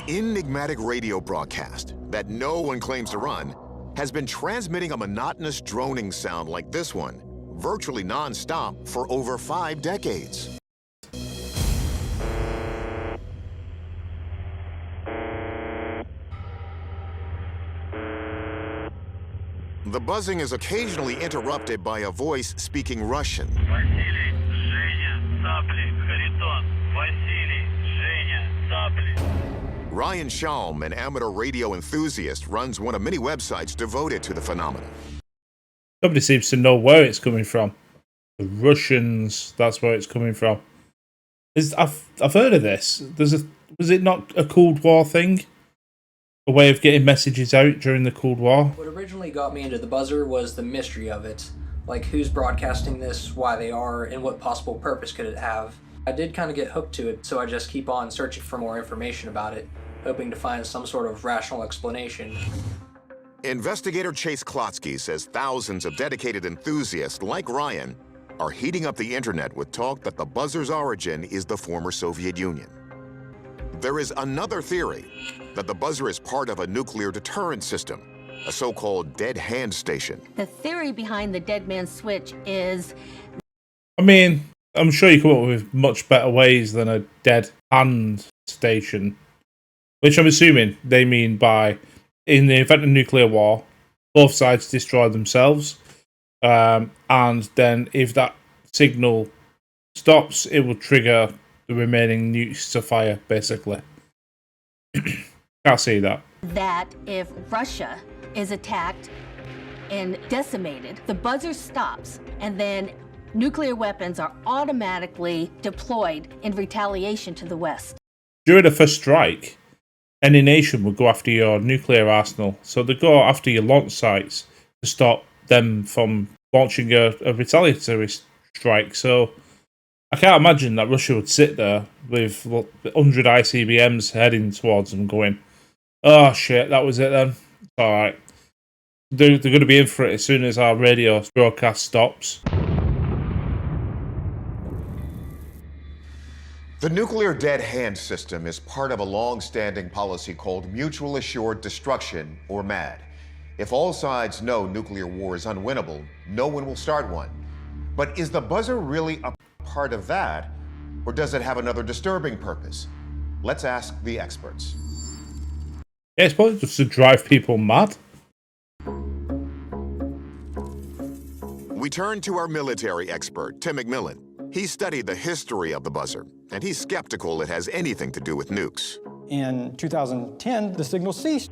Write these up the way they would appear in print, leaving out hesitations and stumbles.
enigmatic radio broadcast that no one claims to run has been transmitting a monotonous droning sound like this one, virtually non-stop for over 5 decades. The buzzing is occasionally interrupted by a voice speaking Russian. Ryan Schaum, an amateur radio enthusiast, runs one of many websites devoted to the phenomenon. Nobody seems to know where it's coming from. The Russians, that's where it's coming from. I've heard of this. Was it not a Cold War thing? A way of getting messages out during the Cold War? What originally got me into the buzzer was the mystery of it. Like, who's broadcasting this, why they are, and what possible purpose could it have. I did kind of get hooked to it, so I just keep on searching for more information about it, hoping to find some sort of rational explanation. Investigator Chase Klotsky says thousands of dedicated enthusiasts like Ryan are heating up the internet with talk that the buzzer's origin is the former Soviet Union. There is another theory that the buzzer is part of a nuclear deterrent system, a so-called dead hand station. The theory behind the dead man switch is... I mean, I'm sure you come up with much better ways than a dead hand station, which I'm assuming they mean by, in the event of nuclear war, both sides destroy themselves, and then if that signal stops, it will trigger the remaining nukes to fire, basically. Can't see that. That if Russia is attacked and decimated, the buzzer stops, and then nuclear weapons are automatically deployed in retaliation to the West. During the first strike, any nation would go after your nuclear arsenal, so they go after your launch sites to stop them from launching a retaliatory strike. So I can't imagine that Russia would sit there with 100 ICBMs heading towards them going, oh shit, that was it then. It's alright. They're going to be in for it as soon as our radio broadcast stops. The nuclear dead hand system is part of a long-standing policy called Mutual Assured Destruction, or MAD. If all sides know nuclear war is unwinnable, no one will start one. But is the buzzer really a part of that, or does it have another disturbing purpose? Let's ask the experts. Yeah, it's probably just to drive people mad. We turn to our military expert, Tim McMillan. He studied the history of the buzzer, and he's skeptical it has anything to do with nukes. In 2010, the signal ceased.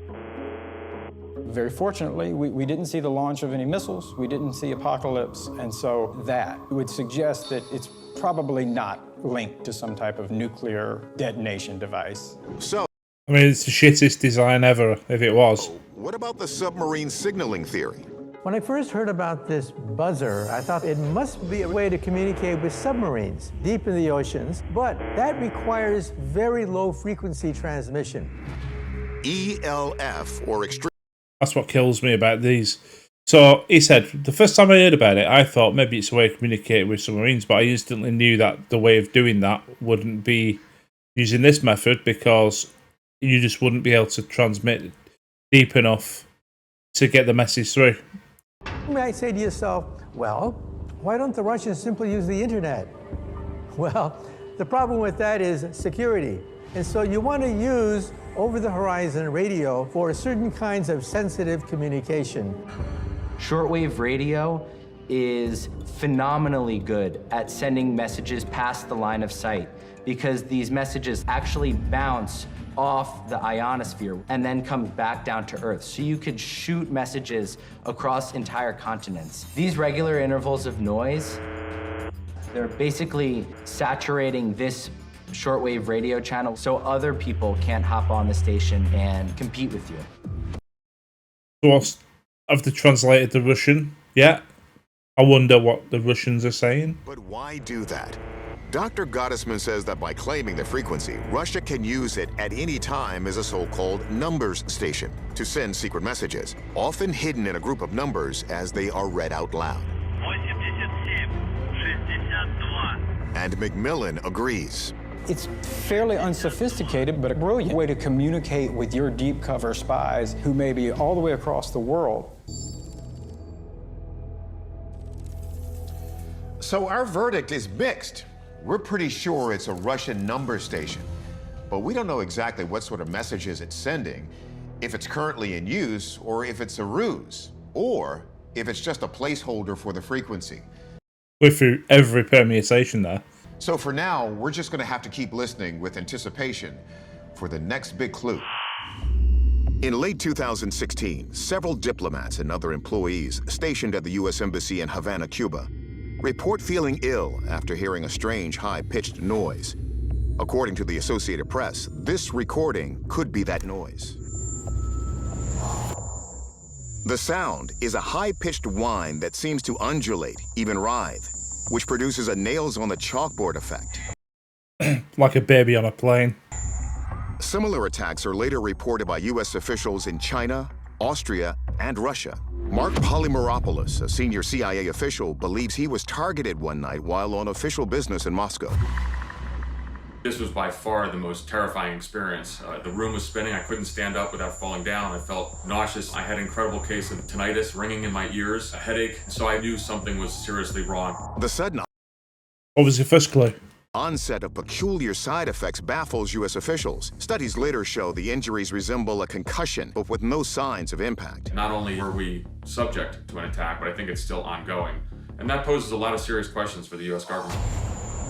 Very fortunately, we didn't see the launch of any missiles, we didn't see apocalypse, and so that would suggest that it's probably not linked to some type of nuclear detonation device. So, I mean, it's the shittest design ever, if it was. what about the submarine signaling theory? When I first heard about this buzzer, I thought it must be a way to communicate with submarines deep in the oceans, but that requires very low frequency transmission. ELF, or extreme. That's what kills me about these. So he said, the first time I heard about it, I thought maybe it's a way of communicating with submarines, but I instantly knew that the way of doing that wouldn't be using this method because you just wouldn't be able to transmit deep enough to get the message through. You might say to yourself, well, why don't the Russians simply use the internet? Well, the problem with that is security. And so you want to use over-the-horizon radio for certain kinds of sensitive communication. Shortwave radio is phenomenally good at sending messages past the line of sight because these messages actually bounce off the ionosphere and then come back down to Earth. So you could shoot messages across entire continents. These regular intervals of noise, they're basically saturating this shortwave radio channel so other people can't hop on the station and compete with you. So have they translated the Russian yet? I wonder what the Russians are saying. But why do that? Dr. Gottesman says that by claiming the frequency, Russia can use it at any time as a so-called numbers station to send secret messages, often hidden in a group of numbers as they are read out loud. 87, 62. And McMillan agrees. It's fairly unsophisticated, but a brilliant way to communicate with your deep cover spies who may be all the way across the world. So our verdict is mixed. We're pretty sure it's a Russian number station, but we don't know exactly what sort of messages it's sending, if it's currently in use, or if it's a ruse, or if it's just a placeholder for the frequency. We're through every permutation there. So for now, we're just gonna have to keep listening with anticipation for the next big clue. In late 2016, several diplomats and other employees stationed at the U.S. Embassy in Havana, Cuba, report feeling ill after hearing a strange, high-pitched noise. According to the Associated Press, this recording could be that noise. The sound is a high-pitched whine that seems to undulate, even writhe, which produces a nails-on-the-chalkboard effect. Like a baby on a plane. Similar attacks are later reported by U.S. officials in China, Austria, and Russia. Mark Polymeropoulos, a senior CIA official, believes he was targeted one night while on official business in Moscow. This was by far the most terrifying experience. The room was spinning. I couldn't stand up without falling down. I felt nauseous. I had an incredible case of tinnitus, ringing in my ears, a headache, so I knew something was seriously wrong. The sudden What was your first clue? onset of peculiar side effects baffles U.S. officials. Studies later show the injuries resemble a concussion, but with no signs of impact. Not only were we subject to an attack, but I think it's still ongoing. And that poses a lot of serious questions for the U.S. government.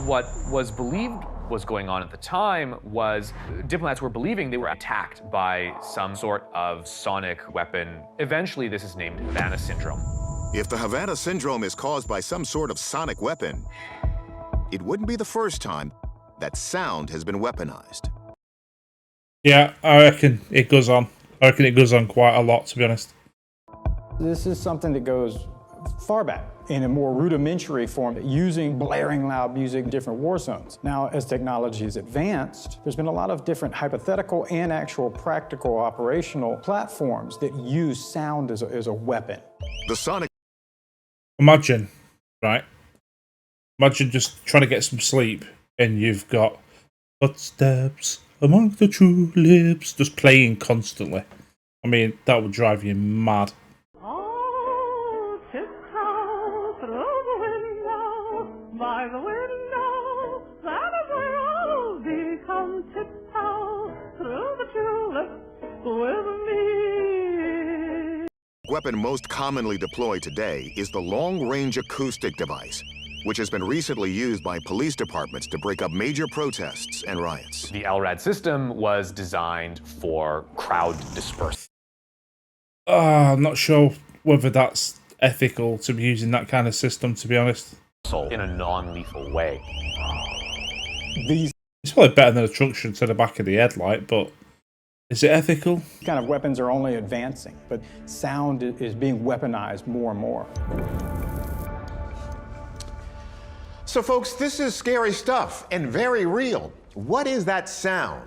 What was believed was going on at the time was diplomats were believing they were attacked by some sort of sonic weapon. Eventually, this is named Havana Syndrome. If the Havana Syndrome is caused by some sort of sonic weapon, it wouldn't be the first time that sound has been weaponized. Yeah, I reckon it goes on. I reckon it goes on quite a lot, to be honest. This is something that goes far back in a more rudimentary form, using blaring loud music in different war zones. Now, as technology has advanced, there's been a lot of different hypothetical and actual practical operational platforms that use sound as a weapon. The sonic Imagine, right? Imagine just trying to get some sleep and you've got footsteps among the tulips just playing constantly. I mean, that would drive you mad. Oh, tiptoe through the window, by the window, that is where I'll be. Come tiptoe through the tulips with me. weapon most commonly deployed today is the long-range acoustic device, which has been recently used by police departments to break up major protests and riots. The LRAD system was designed for crowd dispersal. I'm not sure whether that's ethical to be using that kind of system, to be honest. In a non-lethal way. It's probably better than a truncheon to the back of the headlight, but is it ethical? Kind of weapons are only advancing, but sound is being weaponized more and more. So folks, this is scary stuff and very real. What is that sound?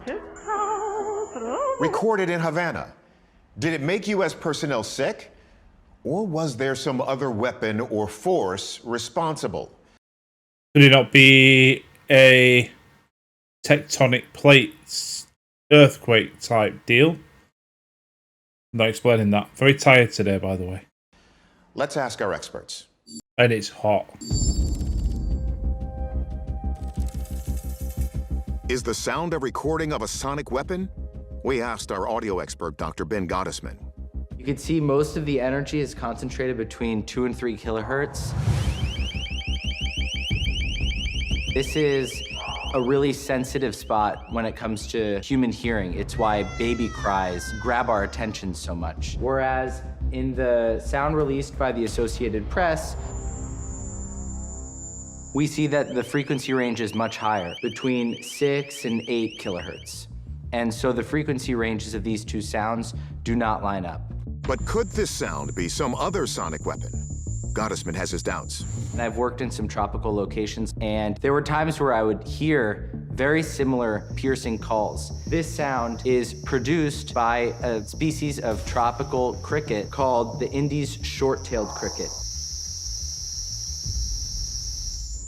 Recorded in Havana. Did it make U.S. personnel sick? Or was there some other weapon or force responsible? Could it not be a tectonic plates earthquake type deal? I'm not explaining that. Very tired today, by the way. Let's ask our experts. And it's hot. Is the sound a recording of a sonic weapon? We asked our audio expert, Dr. Ben Gottesman. You can see most of the energy is concentrated between 2 and 3 kilohertz. This is a really sensitive spot when it comes to human hearing. It's why baby cries grab our attention so much. Whereas in the sound released by the Associated Press, we see that the frequency range is much higher, between 6 and 8 kilohertz. And so the frequency ranges of these two sounds do not line up. But could this sound be some other sonic weapon? Gottesman has his doubts. And I've worked in some tropical locations, and there were times where I would hear very similar piercing calls. This sound is produced by a species of tropical cricket called the Indies short-tailed cricket.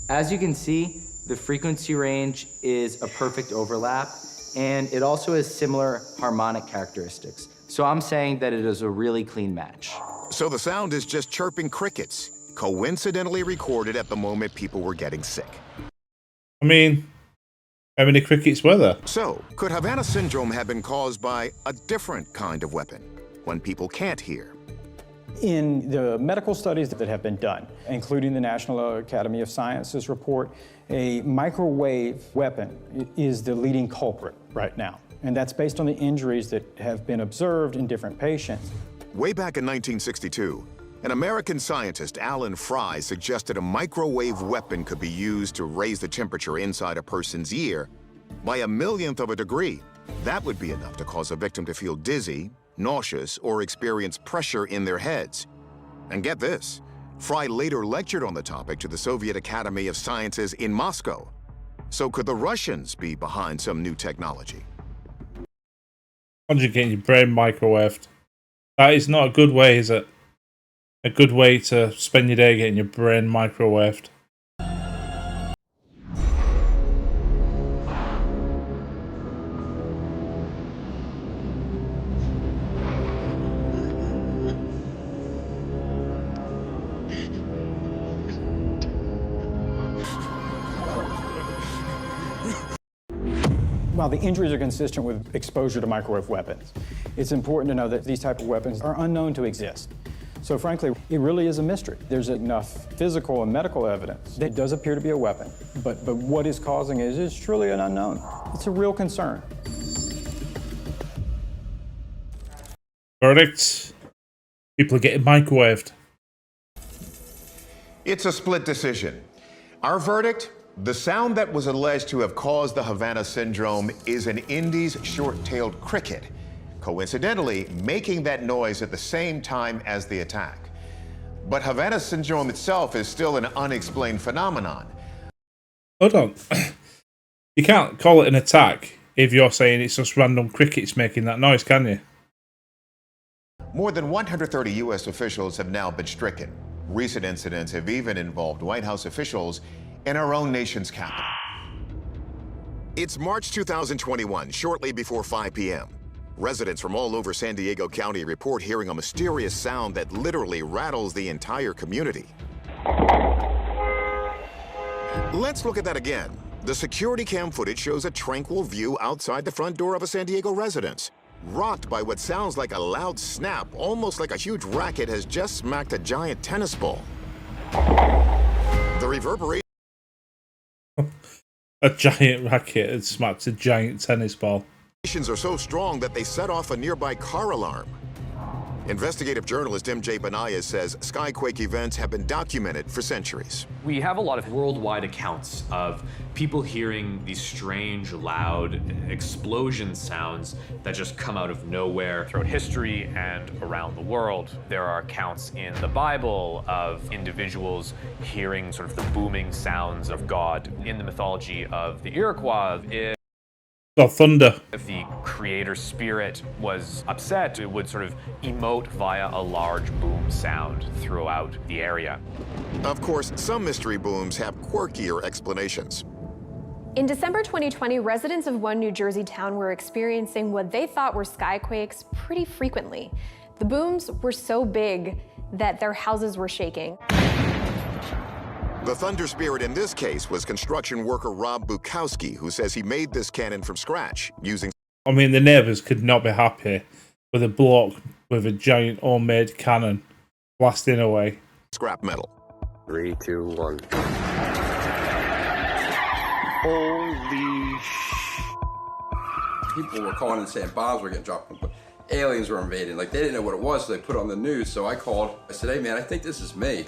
As you can see, The frequency range is a perfect overlap, and it also has similar harmonic characteristics. So I'm saying that it is a really clean match. So the sound is just chirping crickets, coincidentally recorded at the moment people were getting sick. I mean, how many crickets were there? So, could Havana Syndrome have been caused by a different kind of weapon, one people can't hear? In the medical studies that have been done, including the National Academy of Sciences report, a microwave weapon is the leading culprit right now. And that's based on the injuries that have been observed in different patients. Way back in 1962, an American scientist, Alan Fry, suggested a microwave weapon could be used to raise the temperature inside a person's ear by a millionth of a degree. That would be enough to cause a victim to feel dizzy, nauseous, or experience pressure in their heads. And get this, Fry later lectured on the topic to the Soviet Academy of Sciences in Moscow. So could the Russians be behind some new technology? Imagine getting your brain microwaved. That is not a good way, is it? A good way to spend your day getting your brain microwaved. While the injuries are consistent with exposure to microwave weapons, it's important to know that these type of weapons are unknown to exist. So frankly, it really is a mystery. There's enough physical and medical evidence that it does appear to be a weapon, but what is causing it is truly an unknown. It's a real concern. Verdict: people are getting microwaved. It's a split decision. Our verdict? The sound that was alleged to have caused the Havana Syndrome is an Indies short-tailed cricket, coincidentally making that noise at the same time as the attack. But Havana Syndrome itself is still an unexplained phenomenon. Hold on. You can't call it an attack if you're saying it's just random crickets making that noise, can you? More than 130 U.S. officials have now been stricken. Recent incidents have even involved White House officials in our own nation's capital. It's March 2021, shortly before 5 p.m. Residents from all over San Diego County report hearing a mysterious sound that literally rattles the entire community. Let's look at that again. The security cam footage shows a tranquil view outside the front door of a San Diego residence, rocked by what sounds like a loud snap, almost like a huge racket has just smacked a giant tennis ball. The reverberation A giant racket had smacked a giant tennis ball. are so strong that they set off a nearby car alarm. Investigative journalist MJ Benayes says skyquake events have been documented for centuries. We have a lot of worldwide accounts of people hearing these strange, loud explosion sounds that just come out of nowhere throughout history and around the world. There are accounts in the Bible of individuals hearing sort of the booming sounds of God. In the mythology of the Iroquois, Oh, thunder. if the creator spirit was upset, it would sort of emote via a large boom sound throughout the area. Of course, some mystery booms have quirkier explanations. In December 2020, residents of one New Jersey town were experiencing what they thought were skyquakes pretty frequently. The booms were so big that their houses were shaking. The thunder spirit in this case was construction worker Rob Bukowski, who says he made this cannon from scratch using... I mean, the neighbours could not be happy with a bloke with a giant homemade cannon blasting away. Scrap metal. 3, 2, 1. Holy People were calling and saying bombs were getting dropped, but aliens were invading. Like, they didn't know what it was, so they put it on the news. So I called. I said, hey, man, I think this is me.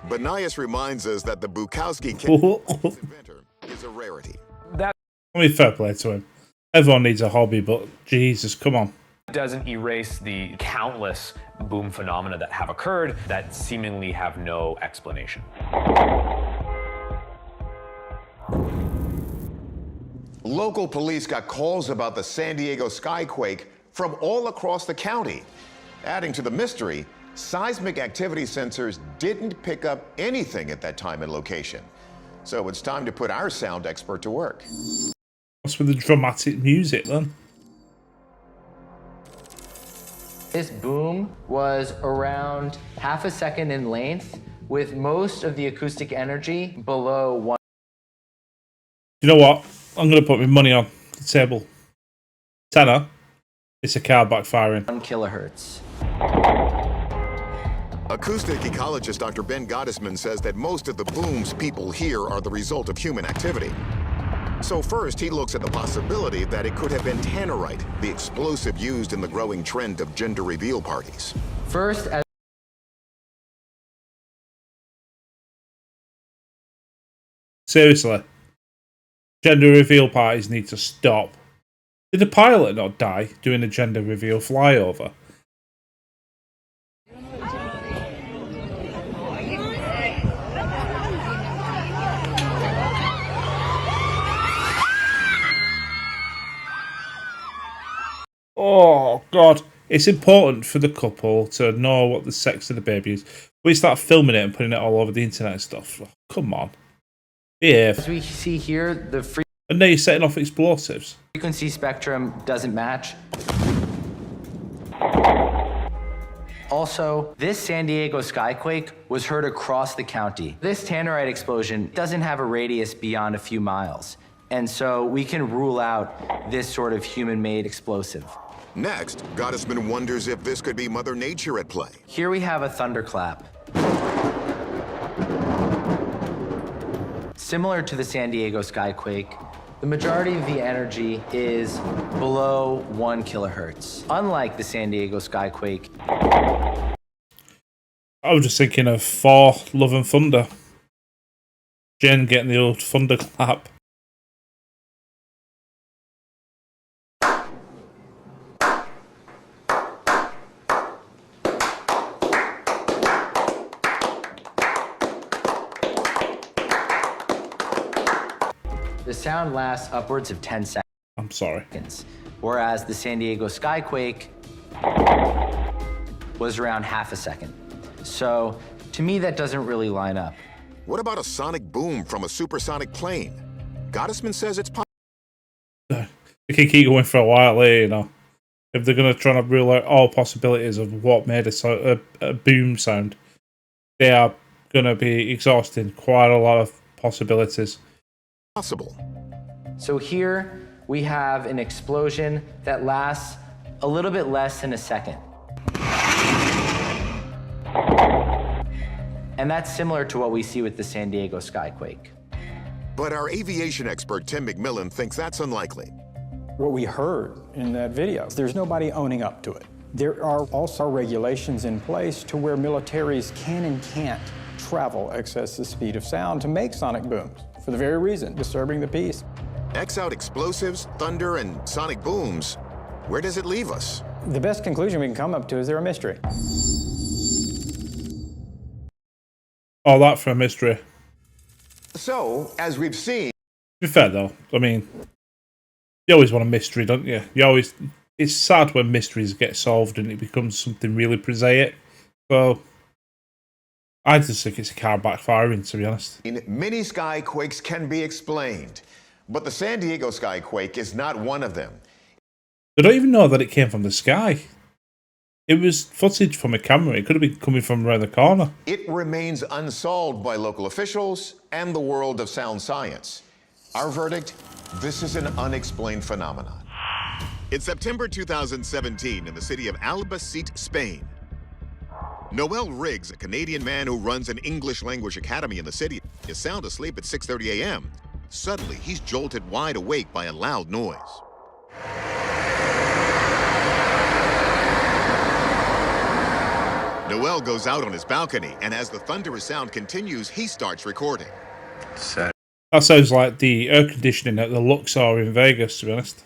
Benayes reminds us that the Bukowski inventor is a rarity. I mean, fair play to him. Everyone needs a hobby, but Jesus, come on. Doesn't erase the countless boom phenomena that have occurred that seemingly have no explanation. Local police got calls about the San Diego Skyquake from all across the county. Adding to the mystery, seismic activity sensors didn't pick up anything at that time and location. So it's time to put our sound expert to work. What's with the dramatic music then? This boom was around half a second in length, with most of the acoustic energy below 1. You know what? I'm going to put my money on the table. Tenner. It's a car backfiring. 1 kilohertz. Acoustic ecologist Dr. Ben Gottesman says that most of the booms people hear are the result of human activity. So first, he looks at the possibility that it could have been tannerite, the explosive used in the growing trend of gender reveal parties. First, as Seriously. Gender reveal parties need to stop. Did the pilot not die doing a gender reveal flyover? Oh, God. It's important for the couple to know what the sex of the baby is. We start filming it and putting it all over the internet and stuff. Oh, come on. Behave. we see here, the And now you're setting off explosives. frequency spectrum doesn't match. Also, this San Diego Skyquake was heard across the county. This tannerite explosion doesn't have a radius beyond a few miles, and so we can rule out this sort of human-made explosive. Next, Gottesman wonders if this could be Mother Nature at play. Here we have a thunderclap. Similar to the San Diego Skyquake, the majority of the energy is below 1 kilohertz. Unlike the San Diego Skyquake, I was just thinking of Thor, Love and Thunder. Jen getting the old thunderclap. the sound lasts upwards of 10 seconds. I'm sorry. Whereas the San Diego Skyquake was around half a second. So to me, that doesn't really line up. What about a sonic boom from a supersonic plane? Gottesman says it's possible. We can keep going for a while here, you know. If they're going to try to rule out all possibilities of what made a boom sound, they are going to be exhausting quite a lot of possibilities. So here we have an explosion that lasts a little bit less than a second. And that's similar to what we see with the San Diego Skyquake. But our aviation expert, Tim McMillan, thinks that's unlikely. What we heard in that video, there's nobody owning up to it. There are also regulations in place to where militaries can and can't travel excess the speed of sound to make sonic booms, for the very reason, disturbing the peace. X out explosives, thunder, and sonic booms. Where does it leave us? The best conclusion we can come up to is they're a mystery. All that for a mystery. So, as we've seen... To be fair, though, I mean, you always want a mystery, don't you? It's sad when mysteries get solved and it becomes something really prosaic. So, I just think it's a car backfiring, to be honest. Many skyquakes can be explained, but the San Diego Skyquake is not one of them. They don't even know that it came from the sky. It was footage from a camera. It could have been coming from around the corner. It remains unsolved by local officials and the world of sound science. Our verdict? This is an unexplained phenomenon. In September 2017, in the city of Albacete, Spain, Noel Riggs, a Canadian man who runs an English language academy in the city, is sound asleep at 6:30 a.m. Suddenly, he's jolted wide awake by a loud noise. Noel goes out on his balcony, and as the thunderous sound continues, he starts recording. That sounds like the air conditioning at the Luxor in Vegas, to be honest.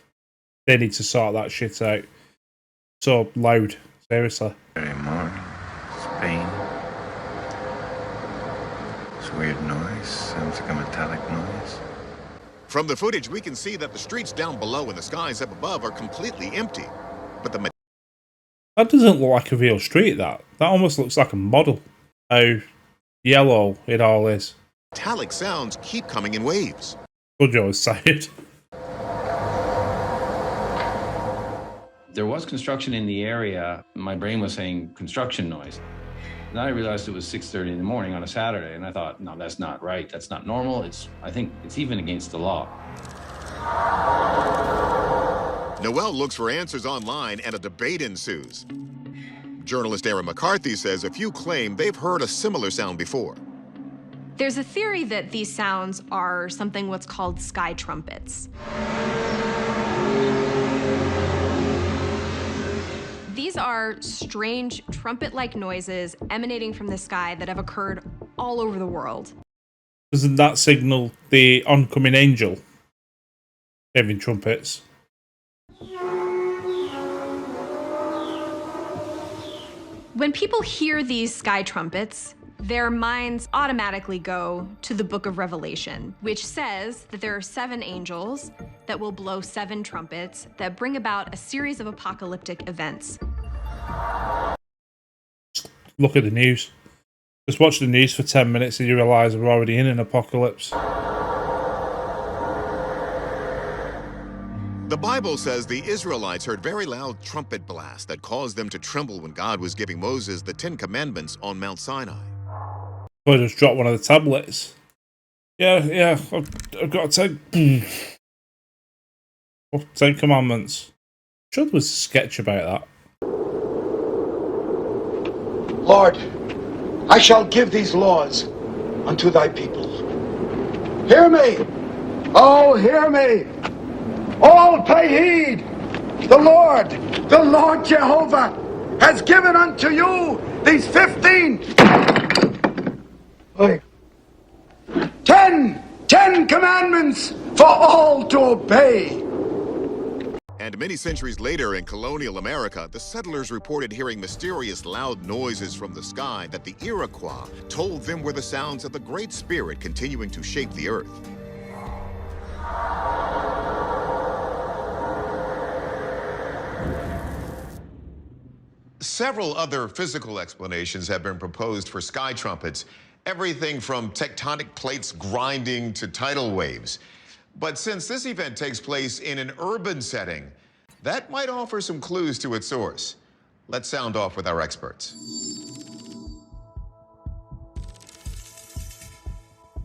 They need to sort that shit out. So loud, seriously. Very morning, Spain. It's a weird noise, sounds like a metallic noise. From the footage, we can see that the streets down below and the skies up above are completely empty. But that doesn't look like a real street, that. That almost looks like a model. How yellow it all is. Metallic sounds keep coming in waves. Joe was tired. There was construction in the area. My brain was saying construction noise. Then I realized it was 6:30 in the morning on a Saturday, and I thought, no, that's not right. That's not normal. I think it's even against the law. Noel looks for answers online, and a debate ensues. Journalist Aaron McCarthy says a few claim they've heard a similar sound before. There's a theory that these sounds are something what's called sky trumpets. These are strange trumpet-like noises emanating from the sky that have occurred all over the world. Doesn't that signal the oncoming angel having trumpets? When people hear these sky trumpets, their minds automatically go to the book of Revelation, which says that there are 7 angels that will blow 7 trumpets that bring about a series of apocalyptic events. Look at the news. Just watch the news for 10 minutes and you realise we're already in an apocalypse. The Bible says the Israelites heard very loud trumpet blasts that caused them to tremble when God was giving Moses the 10 Commandments on Mount Sinai. I just dropped one of the tablets. Yeah, I've got 10 Commandments. I'm sure there was a sketch about that. Lord, I shall give these laws unto thy people. Hear me! Oh, hear me! All pay heed! The Lord Jehovah, has given unto you these 10 commandments for all to obey. And many centuries later in colonial America, the settlers reported hearing mysterious loud noises from the sky that the Iroquois told them were the sounds of the Great Spirit continuing to shake the earth. Several other physical explanations have been proposed for sky trumpets, everything from tectonic plates grinding to tidal waves. But since this event takes place in an urban setting, that might offer some clues to its source. Let's sound off with our experts.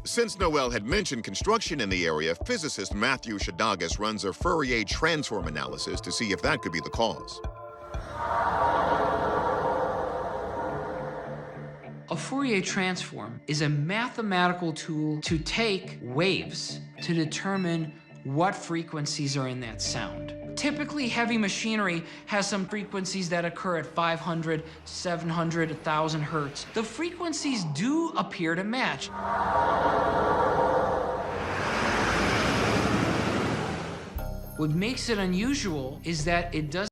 Since Noel had mentioned construction in the area, physicist Matthew Shadagas runs a Fourier transform analysis to see if that could be the cause. A Fourier transform is a mathematical tool to take waves to determine what frequencies are in that sound. Typically, heavy machinery has some frequencies that occur at 500, 700, 1,000 hertz. The frequencies do appear to match. What makes it unusual is that it does.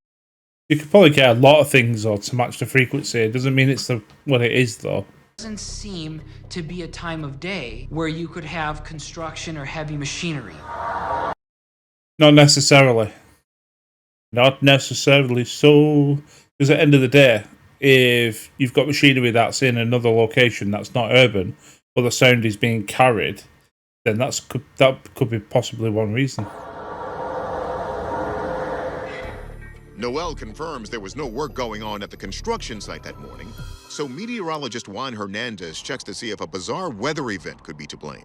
You could probably get a lot of things though to match the frequency. It doesn't mean it's what it is though. Doesn't seem to be a time of day where you could have construction or heavy machinery. Not necessarily. Not necessarily so. Because at the end of the day, if you've got machinery that's in another location that's not urban, but the sound is being carried, then that could be possibly one reason. Noel confirms there was no work going on at the construction site that morning, so meteorologist Juan Hernandez checks to see if a bizarre weather event could be to blame.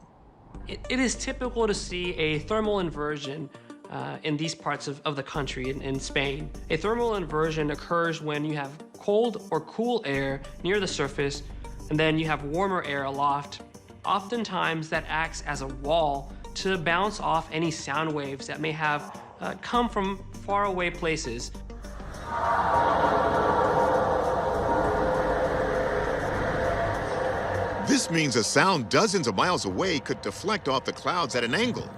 It is typical to see a thermal inversion in these parts of the country, in Spain. A thermal inversion occurs when you have cold or cool air near the surface, and then you have warmer air aloft. Oftentimes that acts as a wall to bounce off any sound waves that may have come from faraway places. This means a sound dozens of miles away could deflect off the clouds at an angle.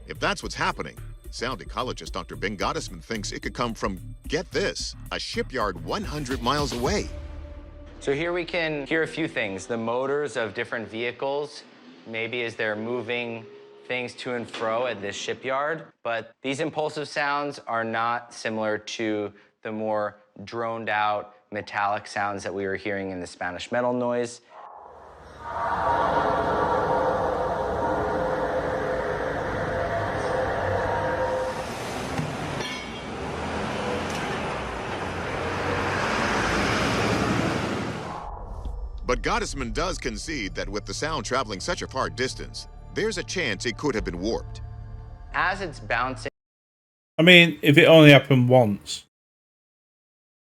If that's what's happening, sound ecologist Dr. Ben Gottesman thinks it could come from, get this, a shipyard 100 miles away. So here we can hear a few things. The motors of different vehicles, maybe as they're moving things to and fro at this shipyard. But these impulsive sounds are not similar to the more droned out metallic sounds that we were hearing in the Spanish metal noise. But Gottesman does concede that with the sound traveling such a far distance, there's a chance it could have been warped. As it's bouncing. I mean, if it only happened once,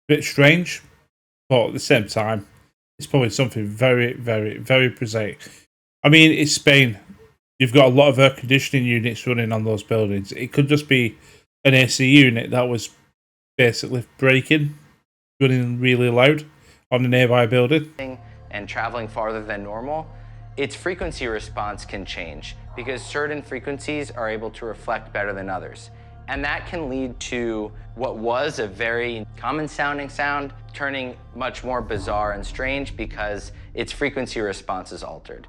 a bit strange, but at the same time, it's probably something very, very, very prosaic. I mean, it's Spain. You've got a lot of air conditioning units running on those buildings. It could just be an AC unit that was basically breaking, running really loud on a nearby building. And traveling farther than normal, its frequency response can change because certain frequencies are able to reflect better than others. And that can lead to what was a very common sounding sound turning much more bizarre and strange because its frequency response is altered.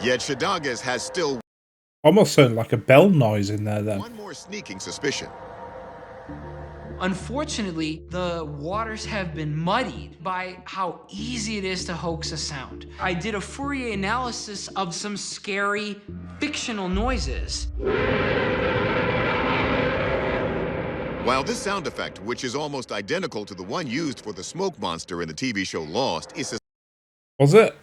Yet Chadogues has still almost sounded like a bell noise in there then. One more sneaking suspicion. Unfortunately, the waters have been muddied by how easy it is to hoax a sound. I did a Fourier analysis of some scary fictional noises. While this sound effect, which is almost identical to the one used for the smoke monster in the TV show Lost, is was it?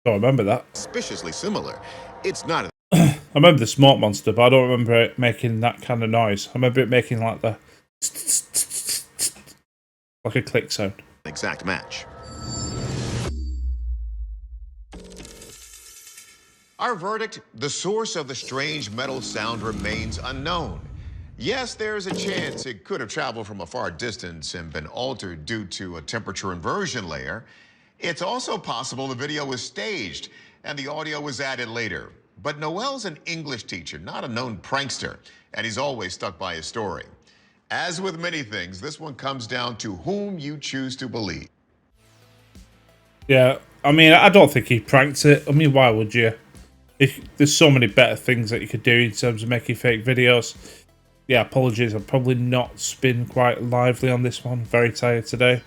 I don't remember that. Suspiciously similar. It's not. I remember the smoke monster, but I don't remember it making that kind of noise. I remember it making like the like a click sound. Exact match. Our verdict: the source of the strange metal sound remains unknown. Yes, there's a chance it could have traveled from a far distance and been altered due to a temperature inversion layer. It's also possible the video was staged and the audio was added later. But Noel's an English teacher, not a known prankster, and he's always stuck by his story. As with many things, this one comes down to whom you choose to believe. Yeah, I mean, I don't think he pranked it. I mean, why would you? There's so many better things that you could do in terms of making fake videos. Yeah, apologies, I've probably not been quite lively on this one. Very tired today.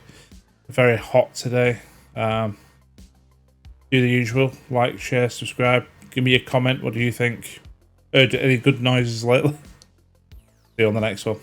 Very hot today. Do the usual. Like, share, subscribe. Give me a comment. What do you think? Heard any good noises lately? See you on the next one.